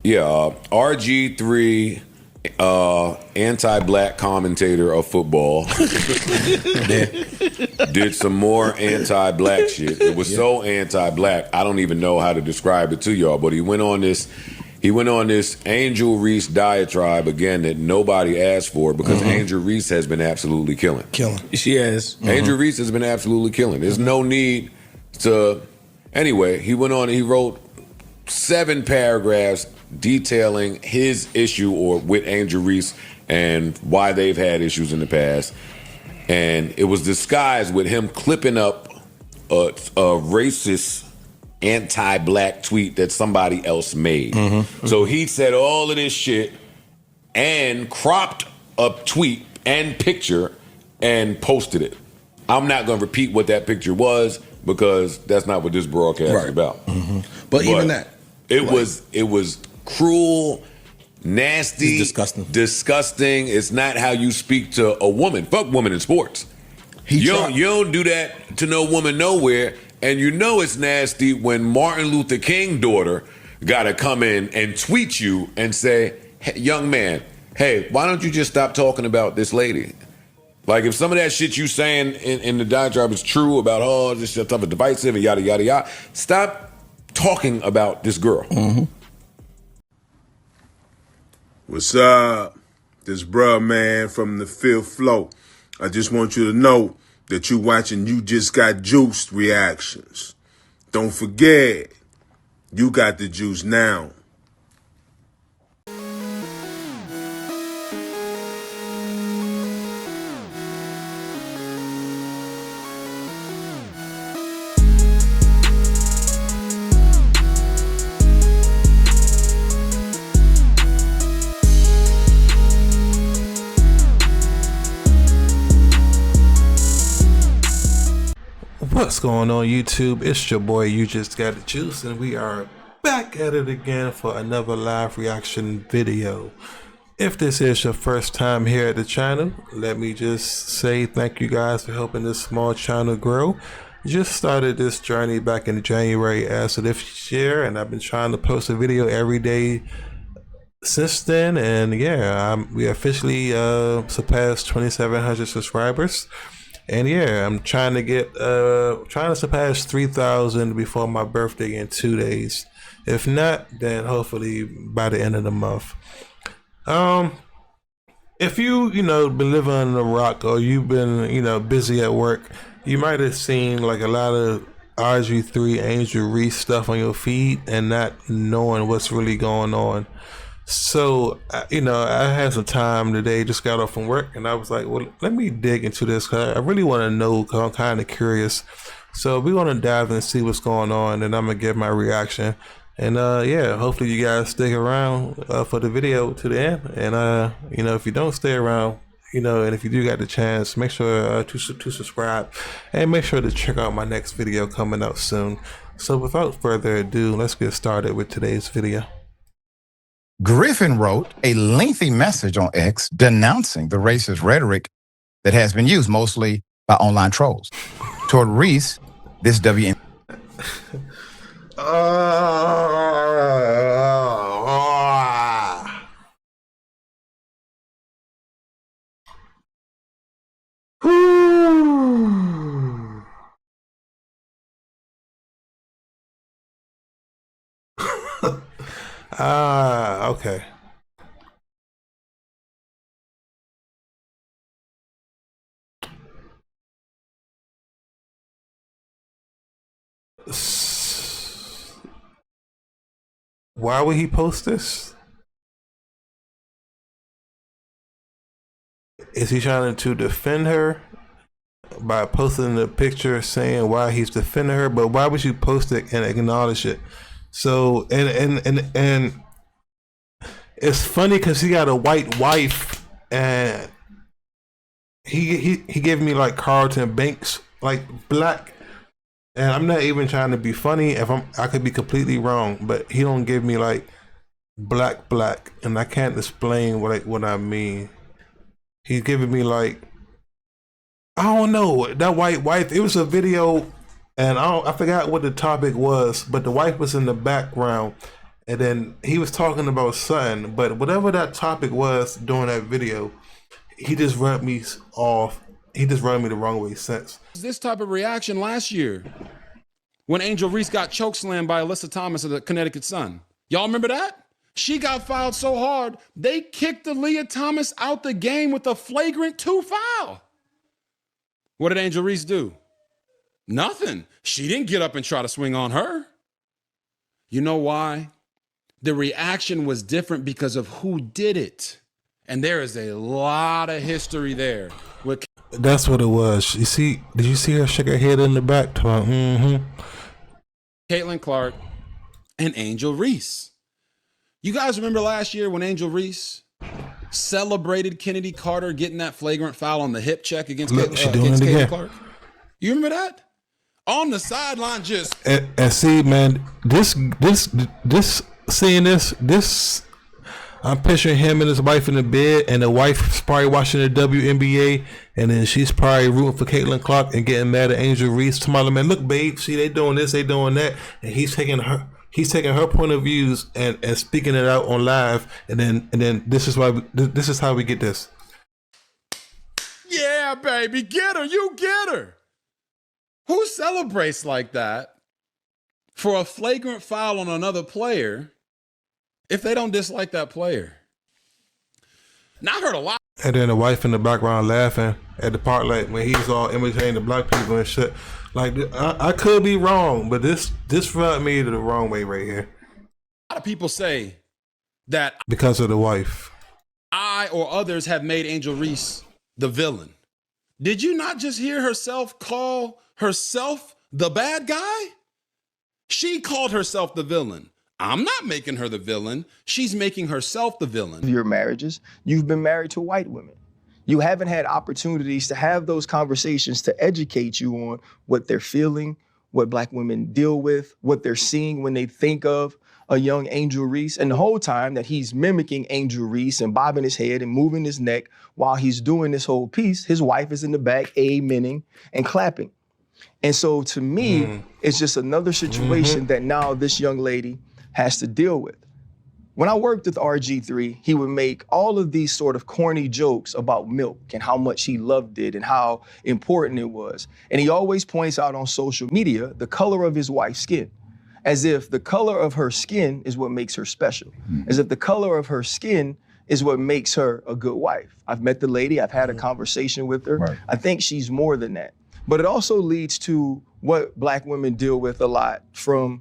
Yeah, RG3, anti-black commentator of football, did some more anti-black shit. It was so anti-black, I don't even know how to describe it to y'all. But he went on this Angel Reese diatribe again that nobody asked for because Angel Reese has been absolutely killing. She has. Angel Reese has been absolutely killing. There's no need to. Anyway, he went on. He wrote 7 paragraphs detailing his issue with Angel Reese and why they've had issues in the past. And it was disguised with him clipping up a racist anti-black tweet that somebody else made. So he said all of this shit and cropped a tweet and picture and posted it. I'm not going to repeat what that picture was because that's not what this broadcast is about. But even that, it was cruel, nasty, disgusting. It's not how you speak to a woman. Fuck women in sports. You don't do that to no woman nowhere. And you know it's nasty when Martin Luther King's daughter got to come in and tweet you and say, hey, young man, hey, why don't you just stop talking about this lady? Like if some of that shit you saying in the diatribe is true about, oh, this shit stuff is divisive and yada, yada, yada, stop talking about this girl. What's up? This bruh, man, from the fifth flow. I just want you to know that you watching You Just Got Juiced reactions. Don't forget, you got the juice now. What's going on YouTube? It's your boy You Just Got the Juice, and we are back at it again for another live reaction video. If this is your first time here at the channel, let me just say thank you guys for helping this small channel grow. Just started this journey back in January as of this year, and I've been trying to post a video every day since then. And yeah, we officially surpassed 2,700 subscribers. And yeah, I'm trying to surpass 3,000 before my birthday in 2 days. If not, then hopefully by the end of the month. If you been living on a rock, or you've been busy at work, you might have seen like a lot of RG3 Angel Reese stuff on your feed and not knowing what's really going on. So, I had some time today, just got off from work, and I was like, well, let me dig into this, because I really want to know, because I'm kind of curious. So we're going to dive in and see what's going on, and I'm going to give my reaction. And yeah, hopefully you guys stick around for the video to the end. And, if you don't stay around, and if you do got the chance, make sure to subscribe, and make sure to check out my next video coming out soon. So without further ado, let's get started with today's video. Griffin wrote a lengthy message on X denouncing the racist rhetoric that has been used mostly by online trolls. Toward Reese, this WM. Okay. Why would he post this? Is he trying to defend her by posting the picture saying why he's defending her? But why would you post it and acknowledge it? So and it's funny because he got a white wife, and he gave me like Carlton Banks, like black. And I'm not even trying to be funny. I could be completely wrong, but he don't give me like black, and I can't explain what I mean. He's giving me like, I don't know, that white wife. It was a video, and I forgot what the topic was, but the wife was in the background, And then he was talking about something, but whatever that topic was during that video, he just rubbed me off. He just rubbed me the wrong way since. This type of reaction last year when Angel Reese got chokeslammed by Alyssa Thomas of the Connecticut Sun. Y'all remember that? She got fouled so hard, they kicked Aaliyah Thomas out the game with a flagrant 2 foul. What did Angel Reese do? Nothing. She didn't get up and try to swing on her. You know why? The reaction was different because of who did it. And there is a lot of history there. That's what it was. You see, did you see her shake her head in the back? Mm-hmm. Caitlin Clark and Angel Reese. You guys remember last year when Angel Reese celebrated Kennedy Carter getting that flagrant foul on the hip check against Caitlin Clark? You remember that? On the sideline, just and see, man, seeing this, I'm picturing him and his wife in the bed, and the wife's probably watching the WNBA, and then she's probably rooting for Caitlin Clark and getting mad at Angel Reese. Tomorrow, man, look, babe, see, they doing this, they doing that, and he's taking her point of views and speaking it out on live, and then this is how we get this. Yeah, baby, get her, you get her. Who celebrates like that for a flagrant foul on another player if they don't dislike that player? Now I heard a lot. And then the wife in the background laughing at the part like when he's all imitating the black people and shit. Like, I could be wrong, but this rubbed me the wrong way right here. A lot of people say that because of the wife, I or others have made Angel Reese the villain. Did you not just hear herself call herself the bad guy? She called herself the villain. I'm not making her the villain. She's making herself the villain. Your marriages, you've been married to white women. You haven't had opportunities to have those conversations to educate you on what they're feeling, what black women deal with, what they're seeing when they think of a young Angel Reese. And the whole time that he's mimicking Angel Reese and bobbing his head and moving his neck while he's doing this whole piece, his wife is in the back amening and clapping. And so to me, it's just another situation that now this young lady has to deal with. When I worked with RG3, he would make all of these sort of corny jokes about milk and how much he loved it and how important it was. And he always points out on social media the color of his wife's skin, as if the color of her skin is what makes her special, as if the color of her skin is what makes her a good wife. I've met the lady, I've had a conversation with her. Right. I think she's more than that. But it also leads to what black women deal with a lot from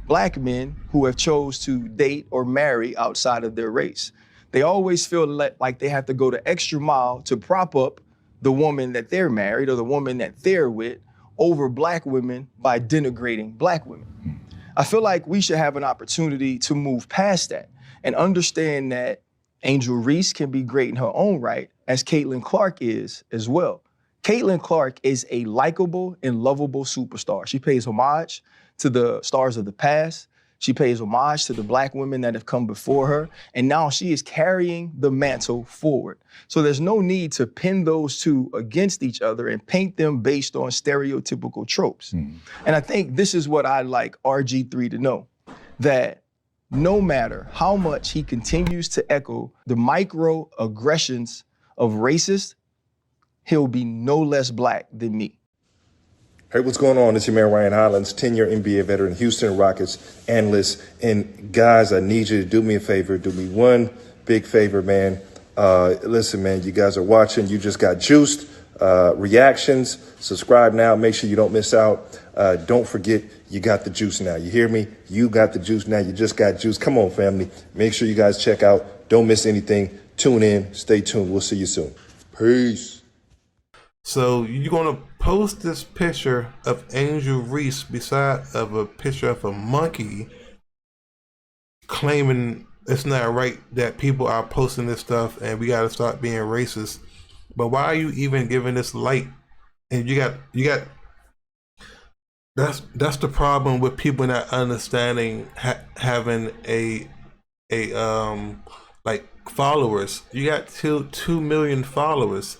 black men who have chose to date or marry outside of their race. They always feel like they have to go the extra mile to prop up the woman that they're married or the woman that they're with over black women by denigrating black women. I feel like we should have an opportunity to move past that and understand that Angel Reese can be great in her own right, as Caitlin Clark is as well. Caitlin Clark is a likable and lovable superstar. She pays homage to the stars of the past. She pays homage to the black women that have come before her. And now she is carrying the mantle forward. So there's no need to pin those two against each other and paint them based on stereotypical tropes. And I think this is what I'd like RG3 to know, that no matter how much he continues to echo the microaggressions of racists, he'll be no less black than me. Hey, what's going on? It's your man, Ryan Hollins, 10-year NBA veteran, Houston Rockets analyst. And guys, I need you to do me a favor. Do me one big favor, man. Listen, man, you guys are watching. You just got juiced. Reactions. Subscribe now. Make sure you don't miss out. Don't forget, you got the juice now. You hear me? You got the juice now. You just got juice. Come on, family. Make sure you guys check out. Don't miss anything. Tune in. Stay tuned. We'll see you soon. Peace. So you're gonna post this picture of Angel Reese beside of a picture of a monkey, claiming it's not right that people are posting this stuff and we gotta start being racist. But why are you even giving this light? And you got that's the problem with people not understanding having a like followers. You got 2 million followers.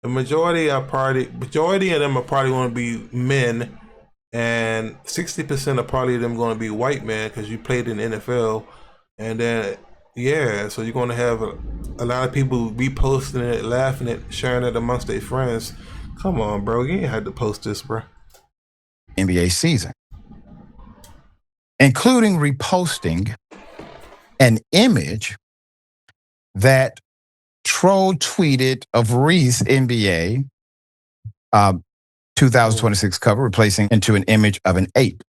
The majority of them are probably going to be men, and 60% are probably them going to be white men because you played in the NFL. And then, yeah, so you're going to have a lot of people reposting it, laughing it, sharing it amongst their friends. Come on, bro. You ain't had to post this, bro. NBA season, including reposting an image that troll tweeted of Reese NBA 2026 cover, replacing into an image of an ape.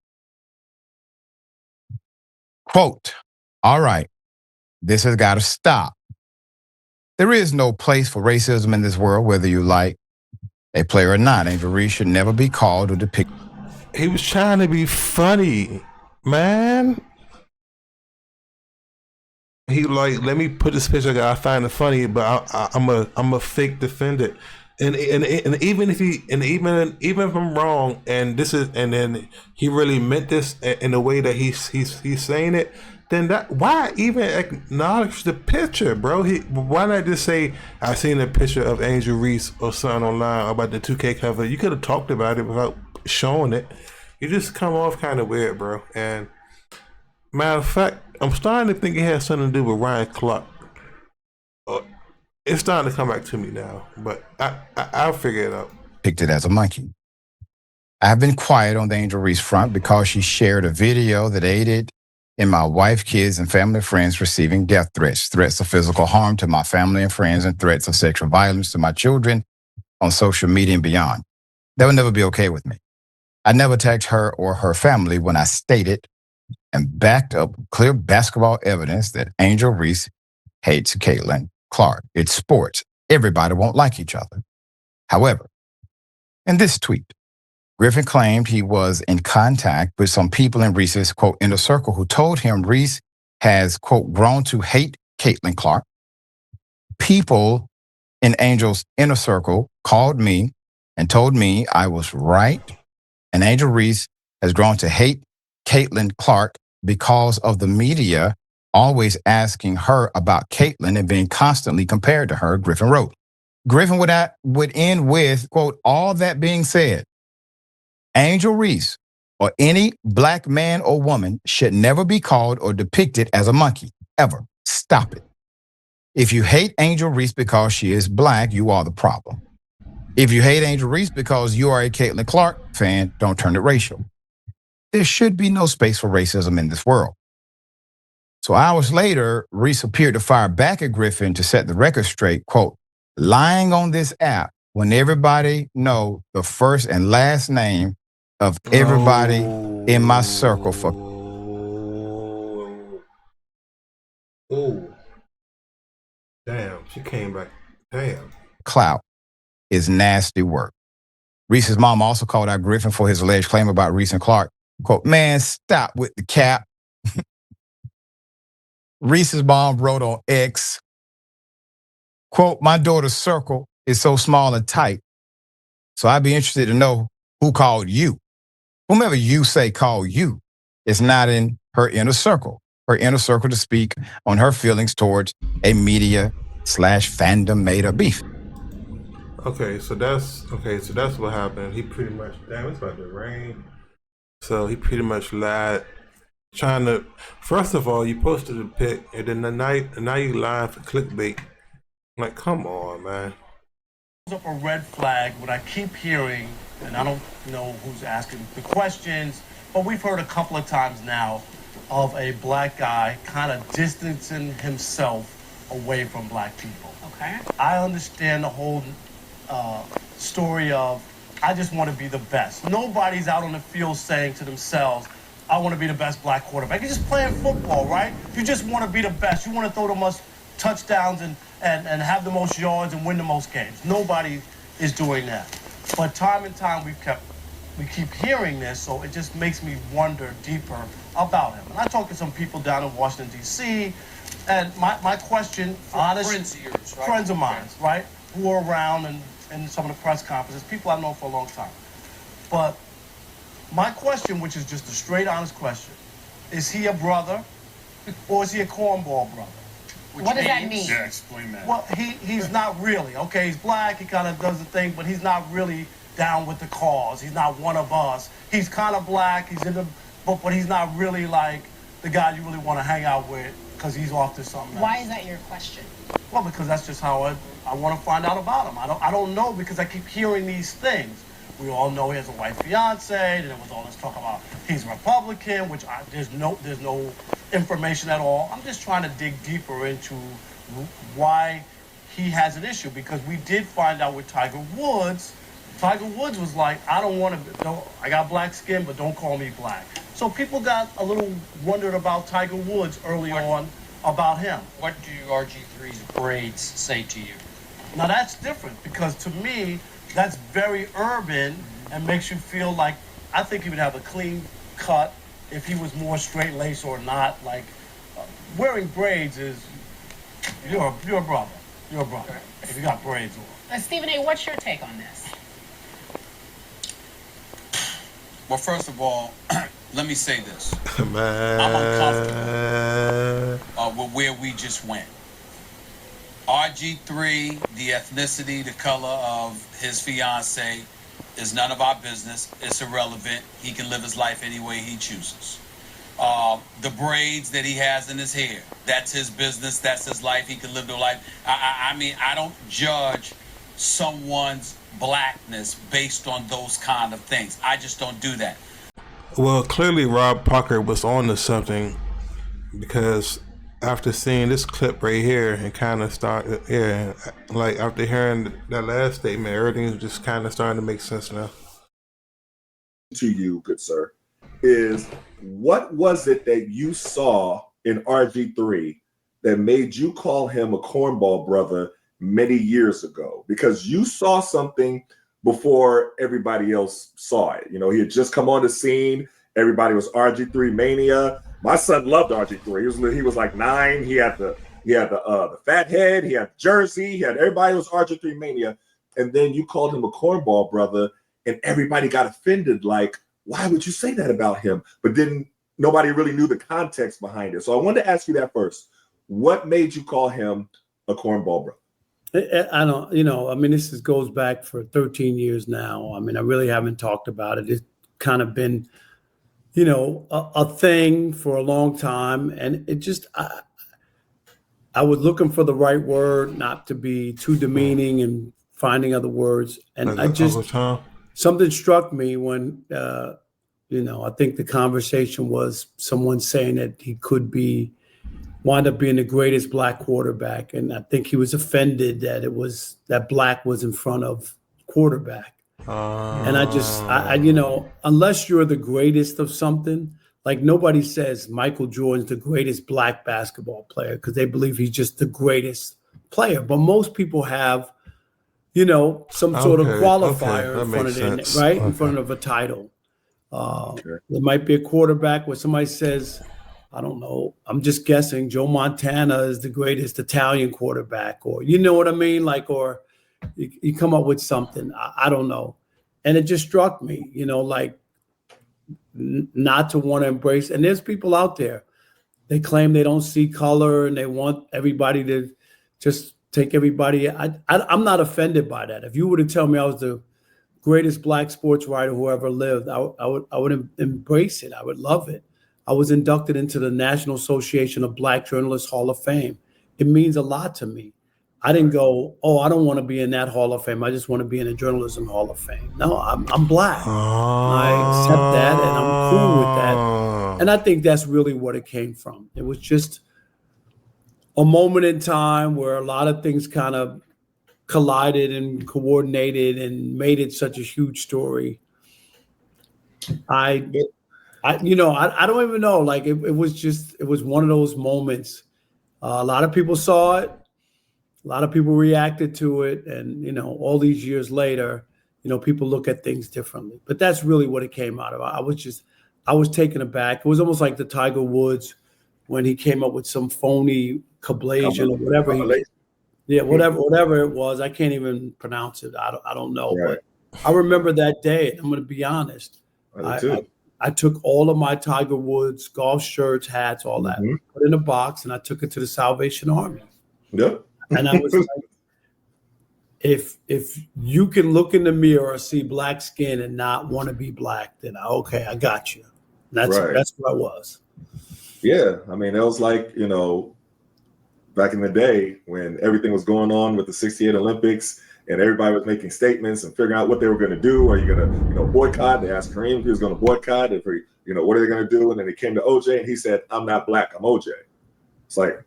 Quote, all right, this has got to stop. There is no place for racism in this world, whether you like a player or not. Angel Reese should never be called or depicted. He was trying to be funny, man. He like, let me put this picture. I find it funny, but I'm a fake defender. And even if I'm wrong, and then he really meant this in the way that he's saying it, then why even acknowledge the picture, bro? Why not just say I seen a picture of Angel Reese or something online about the 2K cover? You could have talked about it without showing it. You just come off kind of weird, bro. And matter of fact, I'm starting to think it has something to do with Ryan Clark. It's starting to come back to me now, but I'll figure it out. Picked it as a monkey. I've been quiet on the Angel Reese front because she shared a video that aided in my wife, kids, and family and friends receiving death threats, threats of physical harm to my family and friends, and threats of sexual violence to my children on social media and beyond. That would never be okay with me. I never attacked her or her family when I stated and backed up clear basketball evidence that Angel Reese hates Caitlin Clark. It's sports. Everybody won't like each other. However, in this tweet, Griffin claimed he was in contact with some people in Reese's, quote, inner circle who told him Reese has, quote, grown to hate Caitlin Clark. People in Angel's inner circle called me and told me I was right, and Angel Reese has grown to hate Caitlin Clark because of the media always asking her about Caitlin and being constantly compared to her, Griffin wrote. Griffin would end with, quote, all that being said, Angel Reese or any black man or woman should never be called or depicted as a monkey, ever. Stop it. If you hate Angel Reese because she is black, you are the problem. If you hate Angel Reese because you are a Caitlin Clark fan, don't turn it racial. There should be no space for racism in this world. So hours later, Reese appeared to fire back at Griffin to set the record straight, quote, lying on this app when everybody know the first and last name of everybody in my circle for. Oh. Damn, she came back. Damn. Clout is nasty work. Reese's mom also called out Griffin for his alleged claim about Reese and Clark. Quote, man, stop with the cap. Reese's mom wrote on X, quote, my daughter's circle is so small and tight, so I'd be interested to know who called you. Whomever you say called you is not in her inner circle to speak on her feelings towards a media/fandom made up beef. Okay, so that's what happened. He pretty much, damn, it's about to rain. So he pretty much lied, trying to. First of all, you posted a pic, and then now you lying for clickbait. Like, come on, man. Up a red flag when I keep hearing, and I don't know who's asking the questions, but we've heard a couple of times now of a black guy kind of distancing himself away from black people. Okay. I understand the whole story of I just want to be the best. Nobody's out on the field saying to themselves, I want to be the best black quarterback. You're just playing football, right? You just want to be the best. You want to throw the most touchdowns and have the most yards and win the most games. Nobody is doing that. But time and time we keep hearing this, so it just makes me wonder deeper about him. And I talked to some people down in Washington, D.C., and my question, honest friends of yours, right? Friends of mine, right, who are around and in some of the press conferences, people I've known for a long time. But my question, which is just a straight, honest question, is he a brother or is he a cornball brother? What does that mean? Yeah, explain that. Well, he's not really. Okay, he's black, he kind of does the thing, but he's not really down with the cause. He's not one of us. He's kind of black, he's in the, but he's not really like the guy you really want to hang out with because he's off to something else. Why is that your question? Well, because that's just how I want to find out about him. I don't know because I keep hearing these things. We all know he has a white fiance, and there was all this talk about he's Republican, which there's no information at all. I'm just trying to dig deeper into why he has an issue, because we did find out with Tiger Woods. Tiger Woods was like, I got black skin, but don't call me black. So people got a little wondered about Tiger Woods early on about him. What do RG3's braids say to you? Now that's different, because to me, that's very urban and makes you feel like, I think he would have a clean cut if he was more straight lace or not. Like wearing braids is, you're a brother. You're a brother if you got braids on. Stephen A., what's your take on this? Well, first of all, let me say this. Man. I'm uncomfortable with where we just went. RG3, the ethnicity, the color of his fiance is none of our business. It's irrelevant. He can live his life any way he chooses. The braids that he has in his hair, that's his business. That's his life. He can live the life. I mean, I don't judge someone's blackness based on those kind of things. I just don't do that. Well, clearly Rob Parker was on to something, because after seeing this clip right here and kind of like after hearing that last statement, everything's just kind of starting to make sense now. To you, good sir, is what was it that you saw in RG3 that made you call him a cornball brother many years ago? Because you saw something before everybody else saw it. You know, he had just come on the scene. Everybody was RG3 mania. My son loved RG3. He was like 9. He had the fat head. He had jersey. He had everybody was RG3 mania. And then you called him a cornball brother, and everybody got offended. Like, why would you say that about him? But then nobody really knew the context behind it. So I wanted to ask you that first. What made you call him a cornball brother? I don't, I mean, this goes back for 13 years now. I mean, I really haven't talked about it. It's kind of been, a thing for a long time. And it just, I was looking for the right word, not to be too demeaning and finding other words. And something struck me when, I think the conversation was someone saying that he could wind up being the greatest black quarterback. And I think he was offended that black was in front of quarterback. And I unless you're the greatest of something, like nobody says Michael Jordan's the greatest black basketball player because they believe he's just the greatest player. But most people have, some sort of qualifier in front of their name, right? In front of a title. There might be a quarterback where somebody says, I don't know, I'm just guessing, Joe Montana is the greatest Italian quarterback, or you know what I mean? Like, or you come up with something, I don't know. And it just struck me, not to want to embrace. And there's people out there, they claim they don't see color and they want everybody to just take everybody. I'm not offended by that. If you were to tell me I was the greatest black sports writer who ever lived, I would embrace it. I would love it. I was inducted into the National Association of Black Journalists Hall of Fame. It means a lot to me. I didn't go, I don't want to be in that Hall of Fame. I just want to be in the Journalism Hall of Fame. No, I'm black. I accept that, and I'm cool with that. And I think that's really what it came from. It was just a moment in time where a lot of things kind of collided and coordinated and made it such a huge story. I don't even know. Like it was one of those moments. A lot of people saw it. A lot of people reacted to it. And, all these years later, people look at things differently. But that's really what it came out of. I was taken aback. It was almost like the Tiger Woods when he came up with some phony cablation or whatever. Whatever it was. I can't even pronounce it. I don't know. Right. But I remember that day. And I'm going to be honest. I took all of my Tiger Woods golf shirts, hats, all that, put in a box, and I took it to the Salvation Army. Yep. And I was like, if you can look in the mirror or see black skin and not want to be black, then I got you. That's what I was. Yeah. I mean, it was like, back in the day when everything was going on with the 68 Olympics and everybody was making statements and figuring out what they were going to do. Are you going to, boycott? They asked Kareem if he was going to boycott. If he, what are they going to do? And then it came to OJ and he said, I'm not black, I'm OJ. It's like,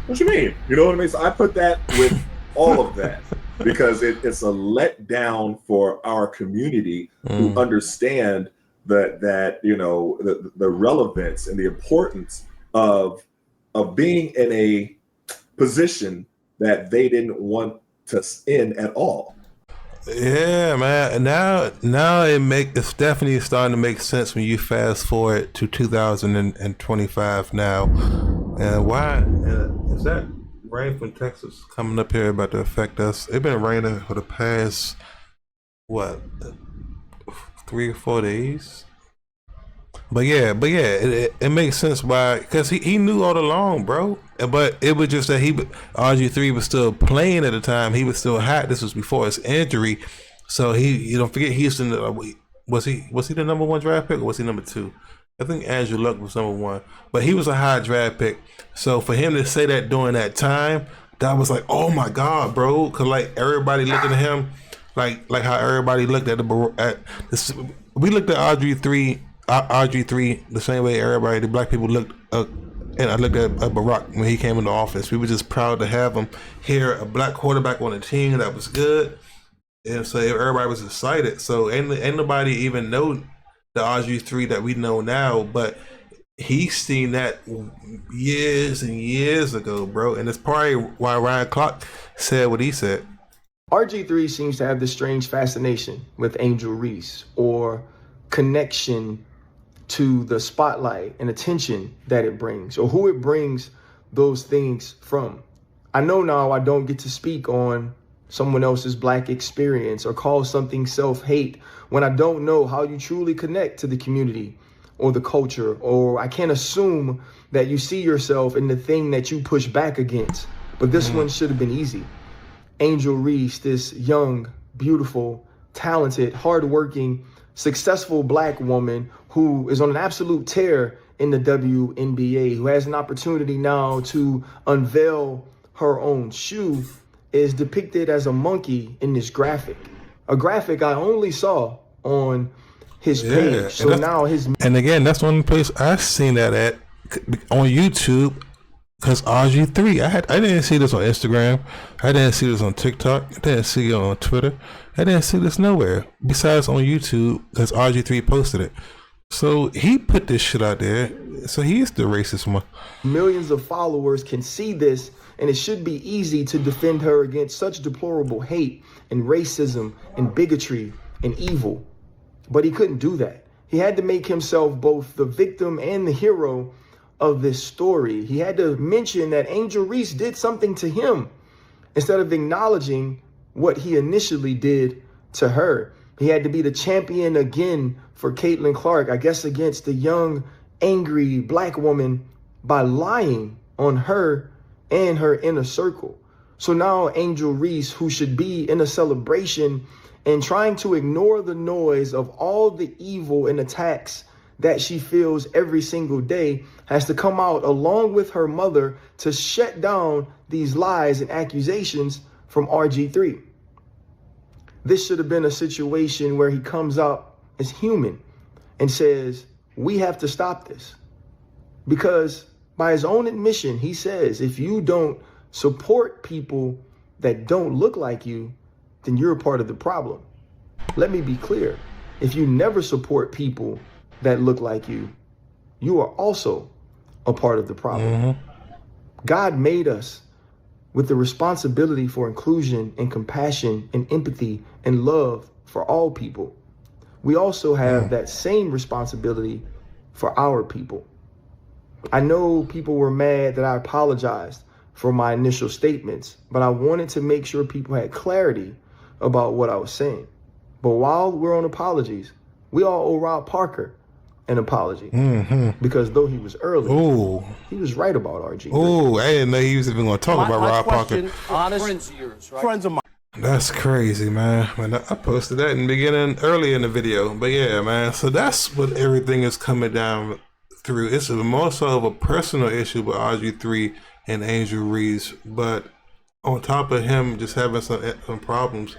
what you mean? You know what I mean? So I put that with all of that because it's a letdown for our community who understand that the relevance and the importance of being in a position that they didn't want to in at all. Yeah, man. And now it's definitely starting to make sense when you fast forward to 2025 now. And why is that rain from Texas coming up here about to affect us? It's been raining for the past 3 or 4 days. But yeah, it makes sense why, because he knew all along, bro. But it was just that RG3 was still playing at the time. He was still hot. This was before his injury, so you don't forget was he the number 1 draft pick or was he number 2? I think Angel Luck was number 1, but he was a high draft pick. So for him to say that during that time, that was like, oh my God, bro, because like everybody looking at him, like how everybody looked at we looked at RG3 the same way the black people looked and I looked at Barack when he came into office. We were just proud to have him here, a black quarterback on a team that was good, and so everybody was excited. So ain't nobody even know the RG3 that we know now, but he's seen that years and years ago, bro, and it's probably why Ryan Clark said what he said. RG3 seems to have this strange fascination with Angel Reese, or connection to the spotlight and attention that it brings, or who it brings those things from. I know now I don't get to speak on someone else's black experience or call something self-hate when I don't know how you truly connect to the community or the culture, or I can't assume that you see yourself in the thing that you push back against. But this one should have been easy. Angel Reese, this young, beautiful, talented, hardworking, successful black woman who is on an absolute tear in the WNBA, who has an opportunity now to unveil her own shoe, is depicted as a monkey in this graphic. A graphic I only saw on his page. So now and again, that's one place I seen that at on YouTube. Because RG3, I didn't see this on Instagram. I didn't see this on TikTok. I didn't see it on Twitter. I didn't see this nowhere besides on YouTube because RG3 posted it. So he put this shit out there. So he's the racist one. Millions of followers can see this, and it should be easy to defend her against such deplorable hate and racism and bigotry and evil. But he couldn't do that. He had to make himself both the victim and the hero of this story. He had to mention that Angel Reese did something to him instead of acknowledging what he initially did to her. He had to be the champion again for Caitlin Clark, I guess against the young, angry black woman, by lying on her and her inner circle. So now Angel Reese, who should be in a celebration and trying to ignore the noise of all the evil and attacks that she feels every single day, has to come out along with her mother to shut down these lies and accusations from RG3. This should have been a situation where he comes up as human and says, we have to stop this. Because by his own admission, he says, if you don't support people that don't look like you, then you're a part of the problem. Let me be clear. If you never support people that look like you, you are also a part of the problem. God made us with the responsibility for inclusion and compassion and empathy and love for all people. We also have that same responsibility for our people. I know people were mad that I apologized for my initial statements, but I wanted to make sure people had clarity about what I was saying. But while we're on apologies, we all owe Rob Parker an apology, because though he was early, he was right about RG. Oh, I didn't know he was even going to talk about Rob Parker. Friends of mine. That's crazy, man. I posted that in the beginning, early in the video. But yeah, man. So that's what everything is coming down through. It's more so of a personal issue with RG3 and Angel Reese. But on top of him just having some problems,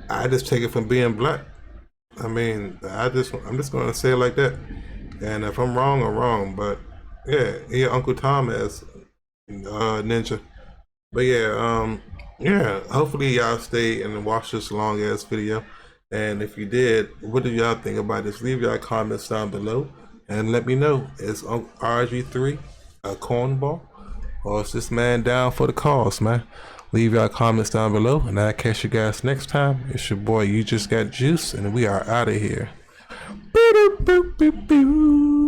I just take it from being black. I mean, I'm just gonna say it like that. And if I'm wrong, I'm wrong. But yeah, Uncle Tom as Ninja. But yeah. Hopefully y'all stay and watch this long ass video. And if you did, what do y'all think about this? Leave y'all comments down below and let me know. Is RG3 a cornball, or is this man down for the cause, man? Leave y'all comments down below, and I'll catch you guys next time. It's your boy, You Just Got Juice, and we are out of here. Boo-doo-boo-boo-boo.